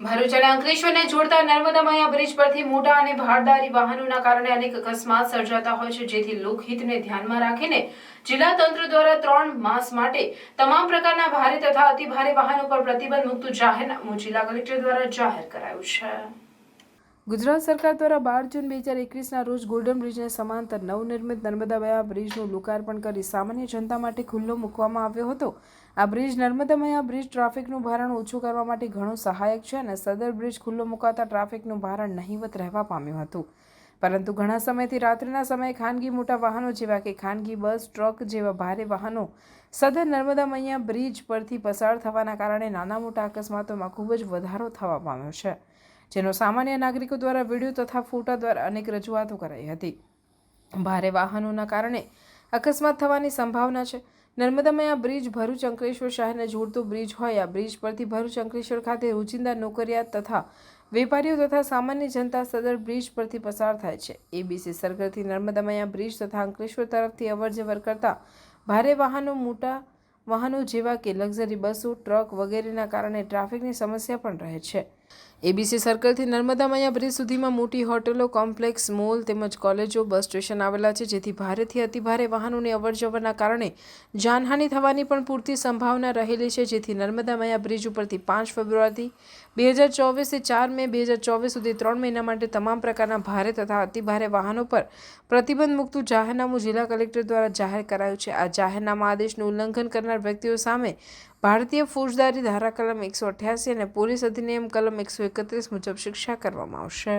ભરૂચ અને અંકલેશ્વરને જોડતા નર્મદા મૈયા બ્રિજ પરથી મોટા અને ભારદારી વાહનોના કારણે અનેક અકસ્માત સર્જાતા હોય છે, જેથી લોકહિતને ધ્યાનમાં રાખીને જિલ્લા તંત્ર દ્વારા 3 માસ માટે તમામ પ્રકારના ભારે તથા અતિભારે વાહનો પર પ્રતિબંધ મૂકતું જાહેરનામું જિલ્લા કલેક્ટર દ્વારા જાહેર કરાયું છે। ગુજરાત સરકાર દ્વારા 12 જૂન 2021ના રોજ ગોલ્ડન બ્રિજને સમાંતર નવનિર્મિત નર્મદા મૈયા બ્રિજનું લોકાર્પણ કરી સામાન્ય જનતા માટે ખુલ્લો મૂકવામાં આવ્યો હતો। આ બ્રિજ નર્મદા મૈયા બ્રિજ ટ્રાફિકનું ભારણ ઓછું કરવા માટે ઘણો સહાયક છે અને સદર બ્રિજ ખુલ્લો મુકાતા ટ્રાફિકનું ભારણ નહિવત રહેવા પામ્યું હતું, પરંતુ ઘણા સમયથી રાત્રિના સમયે ખાનગી મોટા વાહનો જેવા કે ખાનગી બસ, ટ્રક જેવા ભારે વાહનો સદર નર્મદા મૈયા બ્રિજ પરથી પસાર થવાના કારણે નાના મોટા અકસ્માતોમાં ખૂબ જ વધારો થવા પામ્યો છે, જેનો સામાન્ય નાગરિકો દ્વારા વિડીયો તથા ફોટા દ્વારા અનેક રજૂઆતો કરાઈ હતી। ભારે વાહનોના કારણે અકસ્માત થવાની સંભાવના છે। નર્મદા મૈયા બ્રિજ ભરૂચ અંકલેશ્વર શહેરને જોડતો બ્રિજ હોય આ બ્રિજ પરથી ભરૂચ અંકલેશ્વર ખાતે રોજિંદા નોકરિયાત તથા વેપારીઓ તથા સામાન્ય જનતા સદર બ્રિજ પરથી પસાર થાય છે। એબીસી સર્કલથી નર્મદા મૈયા બ્રિજ તથા અંકલેશ્વર તરફથી અવરજવર કરતા ભારે વાહનો, મોટા વાહનો જેવા કે લક્ઝરી બસો, ટ્રક વગેરેના કારણે ટ્રાફિકની સમસ્યા પણ રહે છે। એબીસી સર્કલથી નર્મદા મૈયા બ્રિજ સુધીમાં મોટી હોટલો, કોમ્પ્લેક્સ, મોલ તેમજ કોલેજો, બસ સ્ટેશન આવેલા છે, જેથી ભારેથી અતિભારે વાહનોની અવરજવરના કારણે જાનહાનિ થવાની પણ પૂરતી સંભાવના રહેલી છે, જેથી નર્મદા મૈયા બ્રિજ ઉપરથી 5 ફેબ્રુઆરી 2024 થી 4 મે 2024 સુધી 3 મહિના માટે તમામ પ્રકારના ભારે તથા અતિભારે વાહનો પર પ્રતિબંધ મૂકતું જાહેરનામું જિલ્લા કલેક્ટર દ્વારા જાહેર કરાયું છે। આ જાહેરનામા આદેશનું ઉલ્લંઘન કરનાર વ્યક્તિઓ સામે ભારતીય ફોજદારી ધારા કલમ 188 અને પોલીસ અધિનિયમ કલમ 131 મુજબ શિક્ષા કરવામાં આવશે।